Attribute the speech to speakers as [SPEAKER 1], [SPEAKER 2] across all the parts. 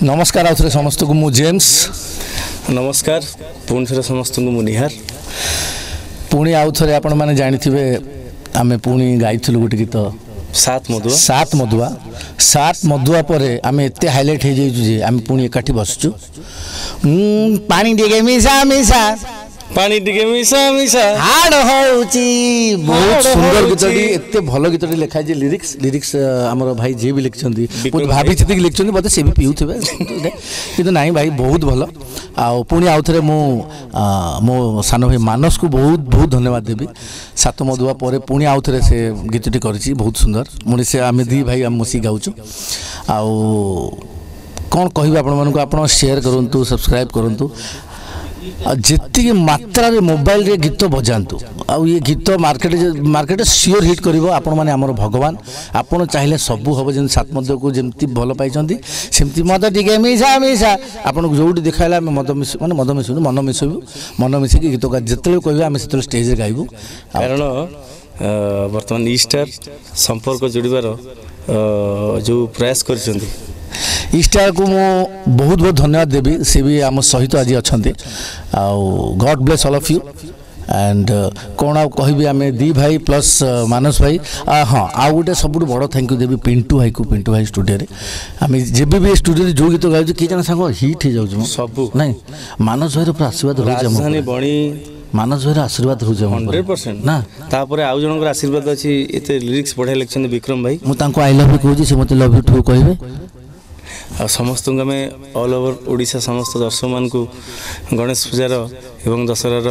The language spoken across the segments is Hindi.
[SPEAKER 1] नमस्कार आउ थे समस्त को मु जेम्स
[SPEAKER 2] नमस्कार पुणी थे समस्त को मु निहार
[SPEAKER 1] पुणी आउ थे आपण मैंने जानी आम पुणी गाइलु गोटे गीत सात मधुआ पर आम एत हाइलाइट हो जाइए आम पुणी एकाठी बसचु पानी टिके मिसा मिसा
[SPEAKER 2] पानी टिके मिसा मिसा
[SPEAKER 1] हाड़ होउची बहुत सुंदर गीतटी एते भलो गीतटी लिखा जे लिरिक्स हमर भाई जे भी लिखछंती बहुत भाभी चिति लिखछंती बते से भी पिउथबे किंतु नाही भाई बहुत भलो आ पुणी आउ थरे मो सानो भाई मानस को बहुत बहुत धन्यवाद देबी सात मधुआ पर पुणी आउ थरे से गीतटी करछि बहुत सुंदर मुनि से आमे दी भाई हम मसी गाउछु आ कौन कहबे आपण मन को आपण शेयर करंतु सब्सक्राइब करंतु जितनी मात्रा रे मोबाइल रे गीत बजातु आउ ये गीत मार्केट सियोर हिट करिवो आपण माने हमर भगवान आपण चाहिले सबु हबो जेन सात मध्य को जेमती भलो पाइचंती सेमती मद टिके मिसा मिसा आपण को जोडी देखाइला हम मद मिस माने मद मिसु मन मिस के गीत का जतले कहबे हम सेतले स्टेज रे गाइबो
[SPEAKER 2] कारण वर्तमान ईस्टर संपर्क जोड़ीबार जो प्रयास करचंती
[SPEAKER 1] ईस्टर को मु बहुत बहुत धन्यवाद देवी सी भी आम सहित आज अच्छा God bless all of you and कौन आ कहि आम दी भाई प्लस मानस भाई हाँ आउ गोटे सब बड़ थैंक यू देवी पिंटू भाई स्टूडियो रे आम जब भी स्टूडियो जो गीत गाऊँ किए जन सांग हिट हो जाऊँ सब नहीं मानस भाई पूरा आशीर्वाद
[SPEAKER 2] राजधानी बणी
[SPEAKER 1] मानस भाई आशीर्वाद हो
[SPEAKER 2] 100% ना तापर आउ जनकर आशीर्वाद अछि एते लिरिक्स बढ़िया लिखछन विक्रम भाई
[SPEAKER 1] मु तांको आई लव यू कहूँ से मते लव यू टू कहबे
[SPEAKER 2] आ समस्त ऑल ओवर ओडिशा समस्त दर्शक मान को गणेश पूजार एवं दशहरार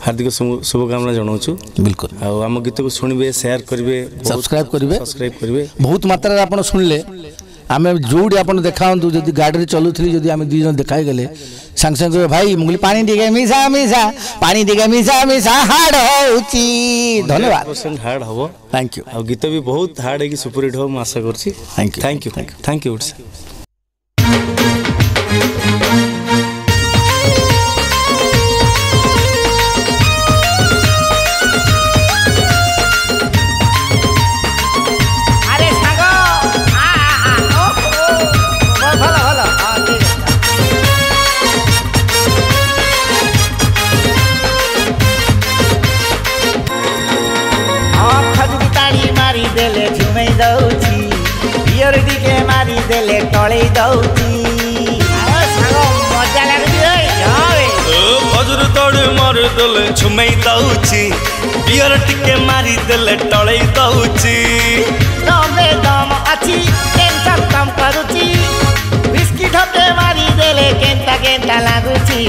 [SPEAKER 2] हार्दिक शुभकामना जनाऊँ
[SPEAKER 1] बिल्कुल
[SPEAKER 2] आम गीत को शुणवे शेयर करेंगे
[SPEAKER 1] सब्सक्राइब करेंगे बहुत मात्रा आप शुणिले आम जो आप देखा जब गाड़ी चलुली जब आम दुई जन देखाई गले सांग सांग भाई मुझे पानी टिके मिसा मिसा पानी टिके मिसा मिसा हार्ड होउची धन्यवाद
[SPEAKER 2] हार्ड हम
[SPEAKER 1] थैंक यू
[SPEAKER 2] आ गीत भी बहुत हार्ड है सुपरहिट हो आशा करछि थैंक यू थैंक यू
[SPEAKER 3] मारी देले टळे दउची सागो मजा लागबी
[SPEAKER 4] भजर तड़े मारी देले छुमई दउची बियर टिके मारी देले टळे दउची
[SPEAKER 3] दमे दम अछि टेंशन कम करूची बिस्किट ढके मारी देले केंता लागुची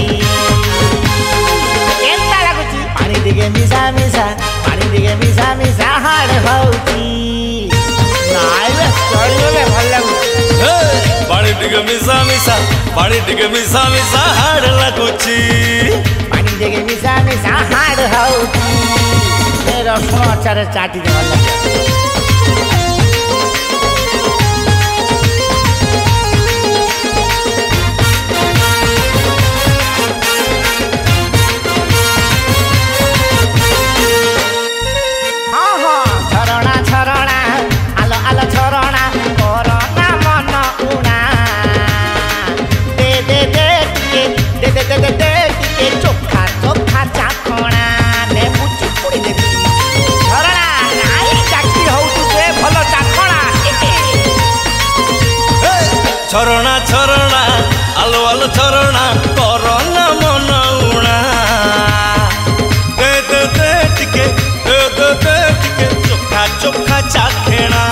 [SPEAKER 3] पानी दिगे मिसा मिसा पानी दिगे मिसा मिसा हाड होउची
[SPEAKER 4] पानी टिके मिसा मिसा पानी टिके मिसा मिसा हाड़ लगुची
[SPEAKER 3] पानी टिके मिसा मिसा हाड़ होउची मेरा समाचार चाटी दे वाला चोखा चोखा चाखणा ने मुची पुड़ी देबी झरणा नाई चाकी होउतु से भलो चाखणा
[SPEAKER 4] झरणा झरणा आलो आलो झरणा करना मन उणा दे दे दे टिके चोखा चोखा चाखेणा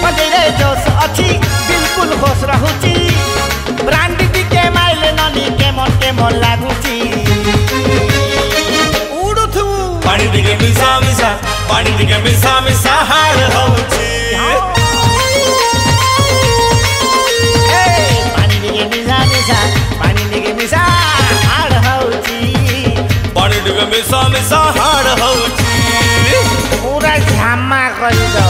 [SPEAKER 3] पगरे जोश अछि बिल्कुल होश रहूची ब्रांड टिके माइले ननी के मन लागुची उडुथु
[SPEAKER 4] पानी टिके मिसा मिसा पानी टिके मिसा मिसा हाड़ होउची
[SPEAKER 3] पानी टिके मिसा मिसा पानी टिके मिसा हाड़ होउची
[SPEAKER 4] पानी टिके मिसा मिसा हाड़ होउची
[SPEAKER 3] पूरा झामा कर दो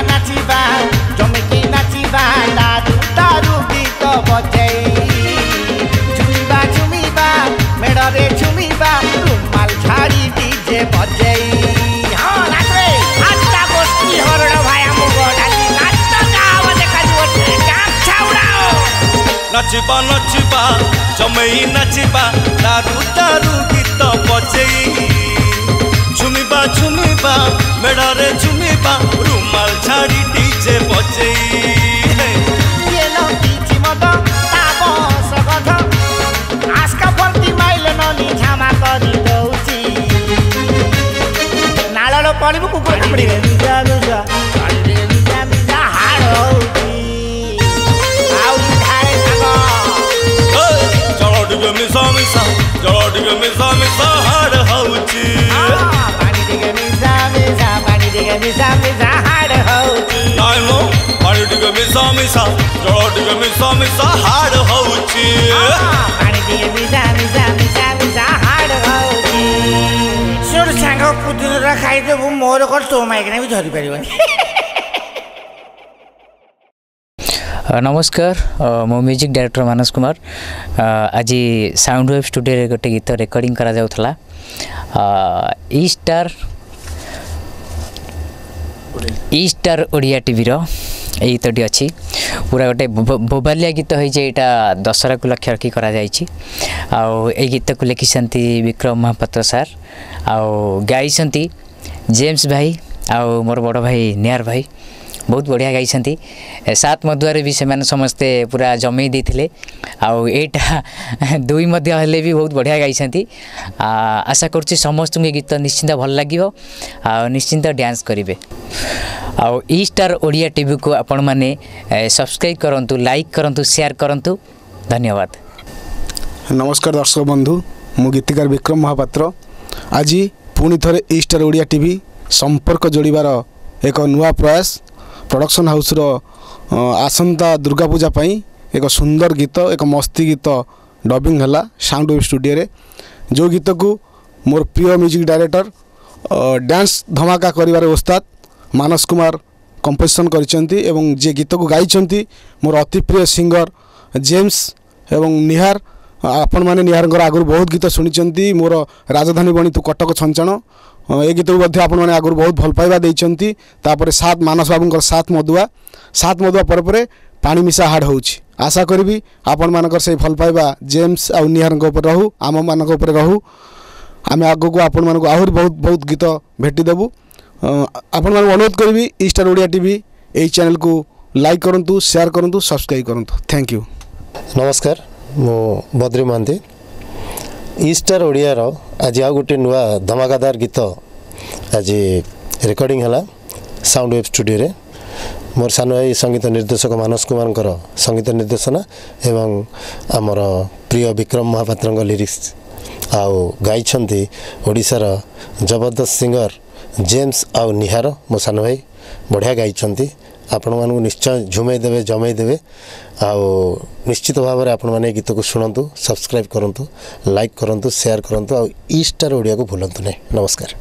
[SPEAKER 3] नाचिबा जमे की नाचिबा दारू दारू गीत
[SPEAKER 4] नाचिबा नचिबा जमेई नाचिबा दारू दारू गीत बजेई झुमिबा झुमिबा मेड़े झुमिबा रुमाल छाड़ी डीजे बजेई
[SPEAKER 3] ये लो पीछे मत ताबो सगध आस्का फर्ती माइल नली झामा करी दउची नाळलो पळिबु कुकुर पड़ी मिजा मिजा अरे मिजा मिजा हाड होउची आउ धारे सागो
[SPEAKER 4] चलो डिगे मिसा मिसा चलो डिगे मिसा मिसा हाड होउची
[SPEAKER 3] पानी दिगे मिजा मिजा पानी दिगे मिजा मिजा हाड होउची
[SPEAKER 4] नाइ मो पानी डिगे मिसा मिसा चलो डिगे मिसा मिसा हाड होउची
[SPEAKER 3] पानी दिगे मिजा मिजा मिजा मिजा हाड होउची सुर सांगो पुदिन र खाइदेबु मोर को तो माइकने भी धरि परिबनी
[SPEAKER 5] नमस्कार मो म्यूजिक डायरेक्टर मानस कुमार आज साउंड वेव स्टूडियो गोटे गीत रेकर्डिंग करा जाउथला ई स्टार ओडिया टीवी रो ए गीतटी अच्छी पूरा गोटे बोबालिया गीत होइजे एटा दशहरा को लक्ष्य रखी करा जाइछि आउ ए गीत को लिखिसंती विक्रम महापात्र सर आउ गाइसंती जेम्स भाई आउ मोर बड़ भाई निहार भाई बहुत बढ़िया गाइसंती सात मधुआरे भी से समस्ते पूरा जमे देथिले आउ एटा दुई मध्य हेले भी बहुत बढ़िया गाइसंती आशा करछि समस्त गीत निश्चिंत भल लागिवो आ निश्चिंत डांस करिवे आउ ई स्टार ओडिया टीवी को आपण माने सब्सक्राइब करंतु लाइक करंतु शेयर करंतु धन्यवाद।
[SPEAKER 6] नमस्कार दर्शक बंधु मु गीतिकार विक्रम महापात्र आज पुणी थरे ई स्टार ओडिया टीवी संपर्क जोड़बार एक नुआ प्रयास प्रोडक्शन हाउस रो आसंता दुर्गा पूजा पाई एक सुंदर गीत एक मस्ती गीत डबिंग हला साउंड वेव स्टूडियो रे जो गीत को मोर प्रिय म्यूजिक डायरेक्टर डांस धमाका करिवार उस्ताद मानस कुमार कंपोजिशन करिसेंती एवं जे गीत को गाइछंती मोर अति प्रिय सिंगर जेम्स एवं निहार आपण माने निहार आगुर बहुत गीत शुणी मोर राजधानी बनी तू कटक छंचन ए गीत को आपण माने आगुर बहुत भल पाइबा देइछंती तापर सात मानस बाबूंकर सात मधुआ पर पानी मिसा हाड होउछि आशा करबी आपण मानकर से भल पाइबा जेम्स आ निहार ऊपर रहू आम मानक ऊपर रहू आमे आगो को आपण मानक आहुर बहुत बहुत गीत भेटी देबू आपण मानक अनुरोध करबी ई स्टार ओडिया टीवी ए चैनल को लाइक करंतु शेयर करंतु सब्सक्राइब करंतु थैंक यू।
[SPEAKER 7] नमस्कार मो बद्री महांती ई स्टार ओडिया रो आज आ गोटे नुआ धमाकादार गीत आज रेकर्डिंग हला साउंड वेव स्टूडियो रे मोर सान भाई संगीत निर्देशक मानस कुमार संगीत निर्देशना एवं आमर प्रिय विक्रम महापात्र लिरिक्स आउ गाइछंती ओडिशार जबरदस्त सिंगर जेम्स आउ निहार मो सान भाई बढ़िया गाइछंती आपण मानू निश्चय झुमे देवे जमे देवे आउ निश्चित भाव में आपण मैंने गीत को शुणु सब्सक्राइब करंतु लाइक करंतु शेयर करंतु आउ ई स्टार ओडिया को भूलंतु नहीं। नमस्कार।